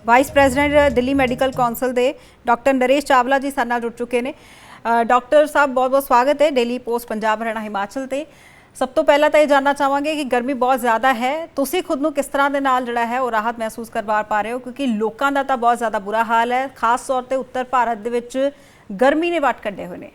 Vice president Delhi medical council ਦੇ doctor Naresh Chawla ਜੀ ਸਾਡੇ ਨਾਲ ਜੁੜ ਚੁੱਕੇ ਨੇ। ਡਾਕਟਰ ਸਾਹਿਬ ਬਹੁਤ ਬਹੁਤ ਸਵਾਗਤ है डेली पोस्ट पंजाब हरियाणा हिमाचल ਤੇ। सब तो पहला तो ये जानना चाहांगे कि गर्मी बहुत ज़्यादा है, तुसी खुद नूं किस तरह दे नाल जिहड़ा है वो राहत महसूस करवा पा रहे हो, क्योंकि लोगों का तो बहुत ज़्यादा बुरा हाल है, खास तौर पर उत्तर भारत दे विच गर्मी ने वट कड्ढे हुए ने।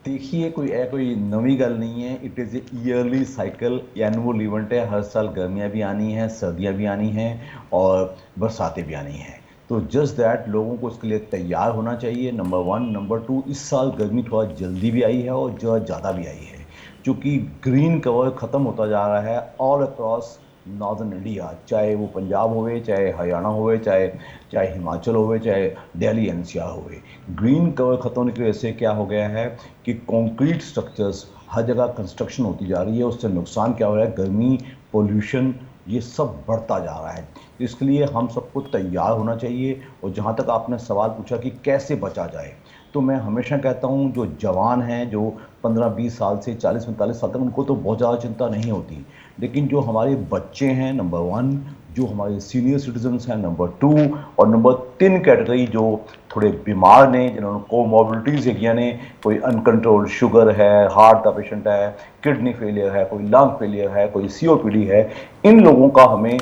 देखिए कोई नवी गल नहीं है। It is a yearly cycle, annual event है। हर साल गर्मियाँ भी आनी हैं, सर्दियाँ भी आनी हैं और बरसातें भी आनी हैं। तो जस्ट दैट लोगों को इसके लिए तैयार होना चाहिए, नंबर वन। नंबर टू, इस साल गर्मी थोड़ा जल्दी भी आई है और जो ज़्यादा भी आई है, क्योंकि ग्रीन कवर ख़त्म होता जा रहा है ऑल अक्रॉस नॉर्दर्न इंडिया। चाहे वो पंजाब होवे, चाहे हरियाणा होवे, चाहे चाहे हिमाचल होवे, चाहे दिल्ली एनसीआर होवे। ग्रीन कवर ख़त्म होने की वजह से क्या हो गया है कि कंक्रीट स्ट्रक्चर्स हर जगह कंस्ट्रक्शन होती जा रही है। उससे नुकसान क्या हो रहा है, गर्मी, पोल्यूशन, ये सब बढ़ता जा रहा है। इसके लिए हम सबको तैयार होना चाहिए। और जहाँ तक आपने सवाल पूछा कि कैसे बचा जाए, तो मैं हमेशा कहता हूँ जो जवान हैं, जो 15-20 साल से 40-45 साल तक, उनको तो बहुत ज़्यादा चिंता नहीं होती। लेकिन जो हमारे बच्चे हैं, नंबर वन, जो हमारे सीनियर सिटीजन्स हैं, नंबर टू, और नंबर तीन कैटेगरी जो थोड़े बीमार ने, जिन्होंने कोमॉर्बिडिटीज़ हैगियां ने, कोई अनकंट्रोल्ड शुगर है, हार्ट का पेशेंट है, किडनी फेलियर है, कोई लंग फेलियर है, कोई सीओपीडी है, इन लोगों का हमें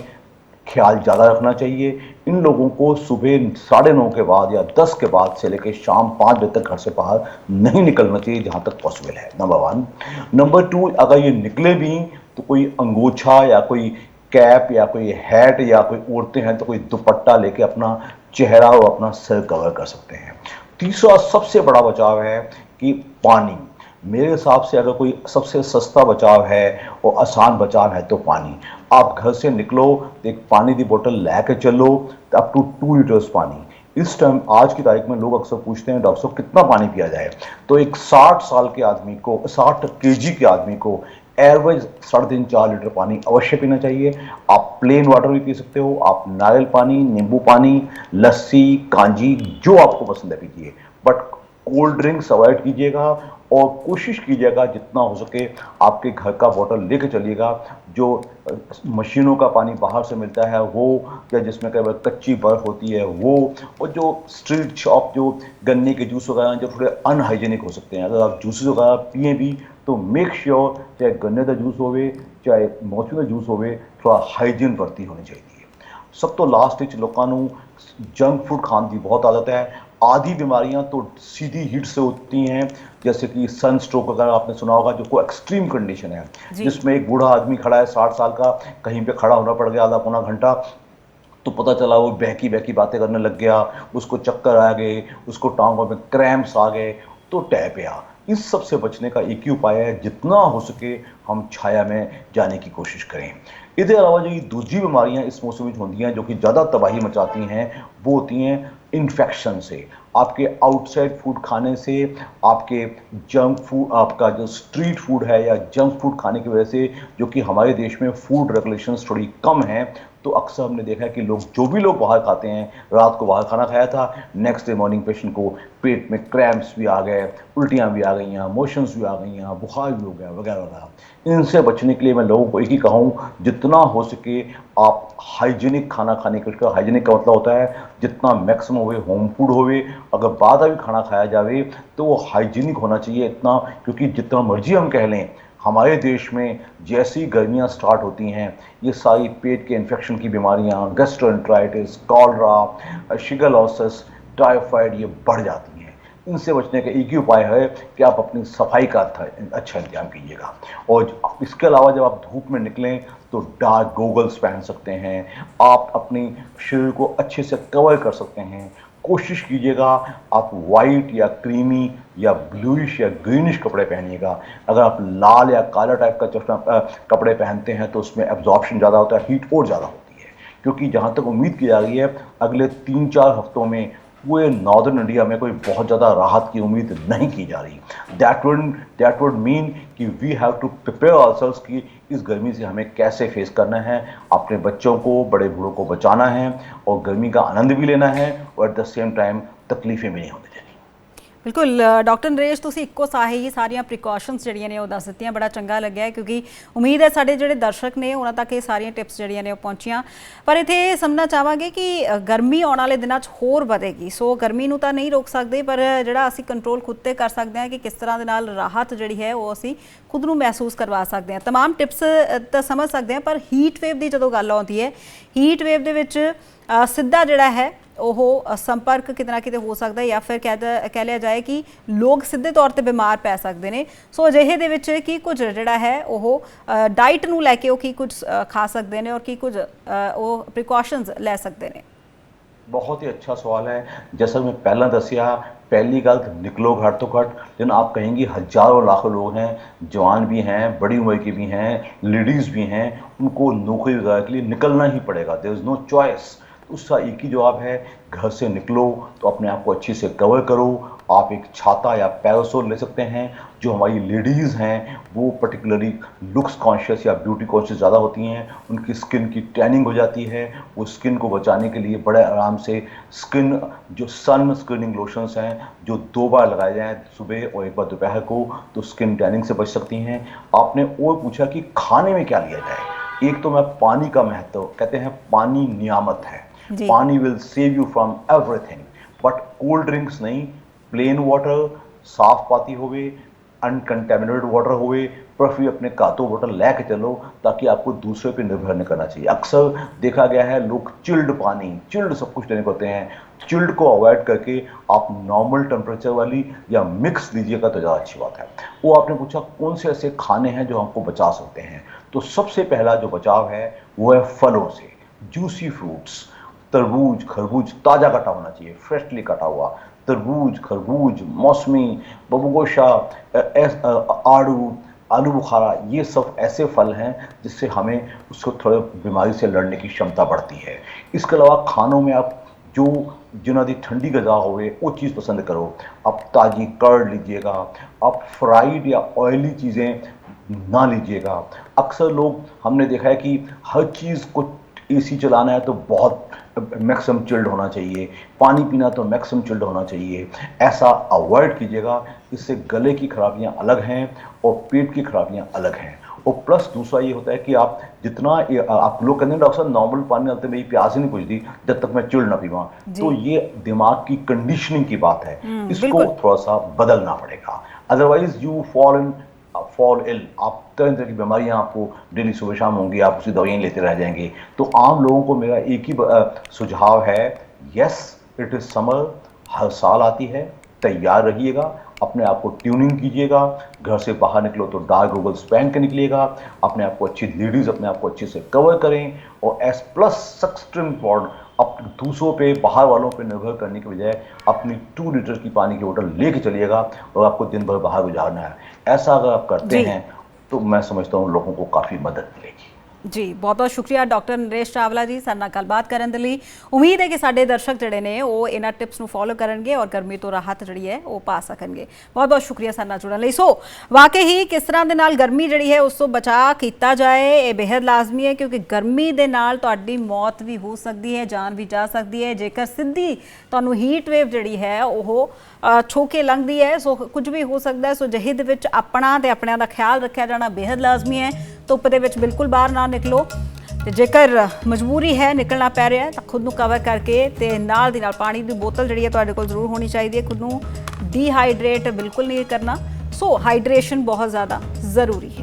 ख्याल ज़्यादा रखना चाहिए। इन लोगों को सुबह 9:30 के बाद या 10 के बाद से लेकर शाम 5 बजे तक घर से बाहर नहीं निकलना चाहिए, जहाँ तक पॉसिबल है, नंबर वन। नंबर टू, अगर ये निकले भी तो कोई अंगोछा या कोई कैप या कोई हैट, या कोई औरतें हैं तो कोई दुपट्टा लेके अपना चेहरा और अपना सर कवर कर सकते हैं। तीसरा सबसे बड़ा बचाव है कि पानी। मेरे हिसाब से अगर कोई सबसे सस्ता बचाव है और आसान बचाव है तो पानी। आप घर से निकलो तो एक पानी की बोतल लेके चलो, अप टू 2 लीटर्स पानी। इस टाइम आज की तारीख में लोग अक्सर पूछते हैं, डॉक्टर साहब कितना पानी पिया जाए, तो एक 60 साल के आदमी को, 60 केजी के आदमी को एवरेज 3.5-4 लीटर पानी अवश्य पीना चाहिए। आप प्लेन वाटर भी पी सकते हो, आप नारियल पानी, नींबू पानी, लस्सी, कांजी, जो आपको पसंद है पीजिए, बट कोल्ड ड्रिंक्स अवॉइड कीजिएगा। और कोशिश कीजिएगा जितना हो सके आपके घर का बोतल लेके चलिएगा। जो मशीनों का पानी बाहर से मिलता है वो, या जिसमें कई बार कच्ची बर्फ होती है वो, और जो स्ट्रीट शॉप जो गन्ने के जूस वगैरह जो थोड़े अनहाइजीनिक हो सकते हैं, अगर आप जूसेस वगैरह पिए भी तो मेक श्योर चाहे गन्ने का जूस होवे, चाहे मौसमी का जूस होवे, थोड़ा हाइजीन बरती होनी चाहिए। सब तो लास्ट ਵਿੱਚ ਲੋਕਾਂ ਨੂੰ जंक फूड खाने की बहुत आदत है। आधी बीमारियां तो सीधी हीट से होती हैं, जैसे कि सन स्ट्रोक अगर आपने सुना होगा, जो कोई एक्सट्रीम कंडीशन है, जिसमें एक बूढ़ा आदमी खड़ा है 60 साल का, कहीं पे खड़ा होना पड़ गया आधा पौना घंटा, तो पता चला वो बहकी बहकी बातें करने लग गया, उसको चक्कर आ गए, उसको टांगों में क्रैम्प्स आ गए, तो टह पिया। इस सब से बचने का एक ही उपाय है, जितना हो सके हम छाया में जाने की कोशिश करें। इसके अलावा जो दूसरी बीमारियां इस मौसम में होती हैं जो कि ज़्यादा तबाही मचाती हैं, वो होती हैं इन्फेक्शन से। आपके आउटसाइड फूड खाने से, आपके जंक फूड, आपका जो स्ट्रीट फूड है या जंक फूड खाने की वजह से, जो कि हमारे देश में फूड रेगुलेशंस थोड़ी कम हैं, तो अक्सर हमने देखा है कि जो भी लोग बाहर खाते हैं, रात को बाहर खाना खाया था, नेक्स्ट डे मॉर्निंग पेशेंट को पेट में क्रैम्प्स भी आ गए, उल्टियाँ भी आ गई हैं, मोशंस भी आ गई हैं, बुखार भी हो गया, वगैरह वगैरह। इनसे बचने के लिए मैं लोगों को एक ही कहूँ, जितना हो सके आप हाइजीनिक खाना खाने के। हाइजीनिक का मतलब होता है जितना मैक्सिमम होवे होम फूड होवे, अगर बाद भी खाना खाया जाए तो वो हाइजीनिक होना चाहिए इतना, क्योंकि जितना मर्जी हम कह लें, हमारे देश में जैसी गर्मियां स्टार्ट होती हैं, ये सारी पेट के इन्फेक्शन की बीमारियां, गैस्ट्रोएंटेराइटिस, कॉलरा, शिगेलोसिस, टाइफाइड, ये बढ़ जाती हैं। इनसे बचने का एक ही उपाय है कि आप अपनी सफाई का अच्छा इंतजाम कीजिएगा। और इसके अलावा जब आप धूप में निकलें तो डार्क गोगल्स पहन सकते हैं, आप अपनी शरीर को अच्छे से कवर कर सकते हैं। कोशिश कीजिएगा आप वाइट या क्रीमी या ब्लूइश या ग्रीनिश कपड़े पहनिएगा। अगर आप लाल या काला टाइप का चश्मा कपड़े पहनते हैं तो उसमें एब्जॉर्प्शन ज़्यादा होता है, हीट और ज़्यादा होती है। क्योंकि जहाँ तक उम्मीद की जा रही है, अगले 3-4 हफ्तों में पूरे नॉर्दर्न इंडिया में कोई बहुत ज़्यादा राहत की उम्मीद नहीं की जा रही। दैट वुड मीन कि we have to prepare ourselves कि इस गर्मी से हमें कैसे फेस करना है, अपने बच्चों को, बड़े बूढ़ों को बचाना है, और गर्मी का आनंद भी लेना है, और एट द सेम टाइम तकलीफें भी नहीं होनी चाहिए। बिल्कुल डॉक्टर नरेश ਤੁਸੀਂ ਇੱਕੋ ਸਾਹੇ ਹੀ ਸਾਰੀਆਂ ਪ੍ਰੀਕਾਸ਼ਨਸ ਜਿਹੜੀਆਂ ਨੇ ਉਹ ਦੱਸ ਦਿੱਤੀਆਂ, ਬੜਾ ਚੰਗਾ ਲੱਗਿਆ ਕਿਉਂਕਿ ਉਮੀਦ ਹੈ ਸਾਡੇ ਜਿਹੜੇ ਦਰਸ਼ਕ ਨੇ ਉਹਨਾਂ ਤੱਕ ਇਹ ਸਾਰੀਆਂ ਟਿਪਸ ਜਿਹੜੀਆਂ ਨੇ ਉਹ ਪਹੁੰਚੀਆਂ। ਪਰ ਇੱਥੇ ਇਹ ਸਮਝਣਾ ਚਾਹਾਂਗੇ ਕਿ ਗਰਮੀ ਆਉਣ ਵਾਲੇ ਦਿਨਾਂ 'ਚ ਹੋਰ ਵਧੇਗੀ, ਸੋ ਗਰਮੀ ਨੂੰ ਤਾਂ ਨਹੀਂ ਰੋਕ ਸਕਦੇ ਪਰ ਜਿਹੜਾ ਅਸੀਂ ਕੰਟਰੋਲ ਖੁਦ ਤੇ ਕਰ ਸਕਦੇ ਹਾਂ ਕਿ ਕਿਸ ਤਰ੍ਹਾਂ ਦੇ ਨਾਲ ਰਾਹਤ ਜਿਹੜੀ ਹੈ ਉਹ ਅਸੀਂ ਖੁਦ ਨੂੰ ਮਹਿਸੂਸ ਕਰਵਾ ਸਕਦੇ ਹਾਂ। ਤਮਾਮ ਟਿਪਸ ਤਾਂ ਸਮਝ ਸਕਦੇ ਹਾਂ ਪਰ ਹੀਟ ਵੇਵ ਦੀ ਜਦੋਂ ਗੱਲ ਆਉਂਦੀ ਹੈ, ਹੀਟ ਵੇਵ ਦੇ ਵਿੱਚ ਸਿੱਧਾ ਜਿਹੜਾ ਹੈ ਉਹ ਸੰਪਰਕ ਕਿਤੇ ਨਾ ਕਿਤੇ ਹੋ ਸਕਦਾ ਜਾਂ ਫਿਰ ਕਹਿ ਲਿਆ ਜਾਏ ਕਿ ਲੋਕ ਸਿੱਧੇ ਤੌਰ ਤੇ ਬਿਮਾਰ ਪੈ ਸਕਦੇ ਨੇ। ਸੋ ਅਜਿਹੇ ਦੇ ਵਿੱਚ ਕੀ ਕੁਝ ਜਿਹੜਾ ਹੈ ਉਹ ਡਾਈਟ ਨੂੰ ਲੈ ਕੇ ਉਹ ਕੀ ਕੁਝ ਖਾ ਸਕਦੇ ਨੇ ਔਰ ਕੀ ਕੁਝ ਉਹ ਪ੍ਰੀਕਾਸ਼ਨਸ ਲੈ ਸਕਦੇ ਨੇ। बहुत ही अच्छा सवाल है। जैसा मैं पहला दसिया, पहली गल निकलो घर तो घट, लेकिन आप कहेंगे हजारों लाखों लोग हैं, जवान भी हैं, बड़ी उम्र के भी हैं, लेडीज़ भी हैं, उनको नौकरी वगैरह के लिए निकलना ही पड़ेगा, देयर इज़ नो चॉइस। उसका एक ही जवाब है, घर से निकलो तो अपने आप को अच्छे से कवर करो। आप एक छाता या पैरासोल ले सकते हैं। जो हमारी लेडीज़ हैं वो पर्टिकुलरली लुक्स कॉन्शियस या ब्यूटी कॉन्शियस ज़्यादा होती हैं, उनकी स्किन की टैनिंग हो जाती है। वो स्किन को बचाने के लिए बड़े आराम से स्किन जो सन स्क्रीनिंग लोशंस हैं जो 2 बार लगाए जाएँ, सुबह और 1 बार दोपहर को, तो स्किन टैनिंग से बच सकती हैं। आपने और पूछा कि खाने में क्या लिया जाए। एक तो मैं पानी का महत्व, कहते हैं पानी नियामत है, पानी will save you from everything, but cold drinks नहीं, प्लेन वाटर, साफ पाती होवे, अनकंटेमिनेटेड वाटर होवे, पर फिर अपने कातो बोतल लेके चलो ताकि आपको दूसरे पे निर्भर नहीं करना चाहिए। अक्सर देखा गया है लोग चिल्ड पानी, चिल्ड सब कुछ लेने को होते हैं, चिल्ड को अवॉइड करके आप नॉर्मल टेम्परेचर वाली या मिक्स लीजिएगा तो ज़्यादा अच्छी बात है। वो आपने पूछा कौन से ऐसे खाने हैं जो हमको बचा सकते हैं, तो सबसे पहला जो बचाव है वो है फलों से। जूसी फ्रूट्स, तरबूज, खरबूज ताज़ा कटा होना चाहिए, फ्रेशली कटा हुआ तरबूज, खरबूज, मौसमी, बबूगोशा, आड़ू, आलू बुखारा, ये सब ऐसे फल हैं जिससे हमें उसको थोड़े बीमारी से लड़ने की क्षमता बढ़ती है। इसके अलावा खानों में आप जो जिन्हों की ठंडी गज़ा होवे वो चीज़ पसंद करो। आप ताज़ी कर्ड लीजिएगा, आप फ्राइड या ऑयली चीज़ें ना लीजिएगा। अक्सर लोग हमने देखा है कि हर चीज़ को एसी चलाना है तो बहुत मैक्सिमम चिल्ड होना चाहिए, पानी पीना तो मैक्सिमम चिल्ड होना चाहिए। ऐसा अवॉइड कीजिएगा, इससे गले की खराबियां अलग हैं और पेट की खराबियां अलग हैं। और प्लस दूसरा ये होता है कि आप जितना आप लोग कहते हैं डॉक्टर साहब नॉर्मल पानी डालते मेरी प्यास ही नहीं बुझती जब तक मैं चिल्ड ना पीवा, तो ये दिमाग की कंडीशनिंग की बात है, इसको थोड़ा सा बदलना पड़ेगा। अदरवाइज यू फॉल इल, आप तरह तरह की बीमारियां आपको डेली सुबह शाम होंगी, आप उसी दवाइयाँ लेते रह जाएंगे। तो आम लोगों को मेरा एक ही सुझाव है, यस इट इज़ समर, हर साल आती है, तैयार रहिएगा, अपने आप को ट्यूनिंग कीजिएगा। घर से बाहर निकलो तो डार्क गॉगल्स पहन के निकलिएगा, अपने आप को अच्छी लेडीज़ अपने आप को अच्छे से कवर करें। और एस प्लस सक्स्ट्रिम पॉड, अब दूसरों पे बाहर वालों पे निर्भर करने के बजाय अपनी 2 लीटर की पानी की बोतल लेके चलिएगा और आपको दिन भर बाहर गुजारना है। ऐसा अगर आप करते हैं तो मैं समझता हूँ लोगों को काफ़ी मदद मिलेगी। जी बहुत बहुत शुक्रिया डॉक्टर नरेश चावला जी ਸਾਡੇ ਨਾਲ ਗੱਲਬਾਤ ਕਰਨ ਦੇ ਲਈ। ਉਮੀਦ ਹੈ ਕਿ ਸਾਡੇ ਦਰਸ਼ਕ ਜਿਹੜੇ ਨੇ ਉਹ ਇਹਨਾਂ ਟਿਪਸ ਨੂੰ ਫੋਲੋ ਕਰਨਗੇ ਔਰ ਗਰਮੀ ਤੋਂ ਰਾਹਤ ਜਿਹੜੀ ਹੈ ਉਹ ਪਾ ਸਕਣਗੇ। ਬਹੁਤ ਬਹੁਤ ਸ਼ੁਕਰੀਆ ਸਾਡੇ ਨਾਲ ਜੁੜਨ ਲਈ। ਸੋ ਵਾਕਈ ਹੀ ਕਿਸ ਤਰ੍ਹਾਂ ਦੇ ਨਾਲ ਗਰਮੀ ਜਿਹੜੀ ਹੈ ਉਸ ਤੋਂ ਬਚਾਅ ਕੀਤਾ ਜਾਏ ਇਹ ਬੇहद ਲਾਜ਼ਮੀ ਹੈ ਕਿਉਂਕਿ ਗਰਮੀ ਦੇ ਨਾਲ ਤੁਹਾਡੀ ਮੌਤ ਵੀ ਹੋ ਸਕਦੀ ਹੈ, ਜਾਨ ਵੀ ਜਾ ਸਕਦੀ ਹੈ ਜੇਕਰ ਸਿੱਧੀ ਤੁਹਾਨੂੰ ਹੀਟ ਵੇਵ ਜਿਹੜੀ ਹੈ ਉਹ ਛੋਹ ਕੇ ਲੰਘਦੀ ਹੈ। ਸੋ ਕੁਝ ਵੀ ਹੋ ਸਕਦਾ ਹੈ। ਸੋ ਜਿਹੇ ਦੇ ਵਿੱਚ ਆਪਣਾ ਤੇ ਆਪਣਿਆਂ ਦਾ ਖਿਆਲ ਰੱਖਿਆ ਜਾਣਾ ਬੇहद ਲਾਜ਼ਮੀ ਹੈ। ਧੁੱਪ ਦੇ ਵਿੱਚ ਬਿਲਕੁਲ ਬਾਹਰ ਨਾ ਨਿਕਲੋ ਤੇ ਜੇਕਰ ਮਜਬੂਰੀ ਹੈ ਨਿਕਲਣਾ ਪੈ ਰਿਹਾ ਤਾਂ ਖੁਦ ਨੂੰ ਕਵਰ ਕਰਕੇ ਤੇ ਨਾਲ ਦੀ ਨਾਲ ਪਾਣੀ ਦੀ ਬੋਤਲ ਜਿਹੜੀ ਹੈ ਤੁਹਾਡੇ ਕੋਲ ਜ਼ਰੂਰ ਹੋਣੀ ਚਾਹੀਦੀ ਹੈ। ਖੁਦ ਨੂੰ ਡੀਹਾਈਡਰੇਟ ਬਿਲਕੁਲ ਨਹੀਂ ਕਰਨਾ। ਸੋ ਹਾਈਡਰੇਸ਼ਨ ਬਹੁਤ ਜ਼ਿਆਦਾ ਜ਼ਰੂਰੀ ਹੈ।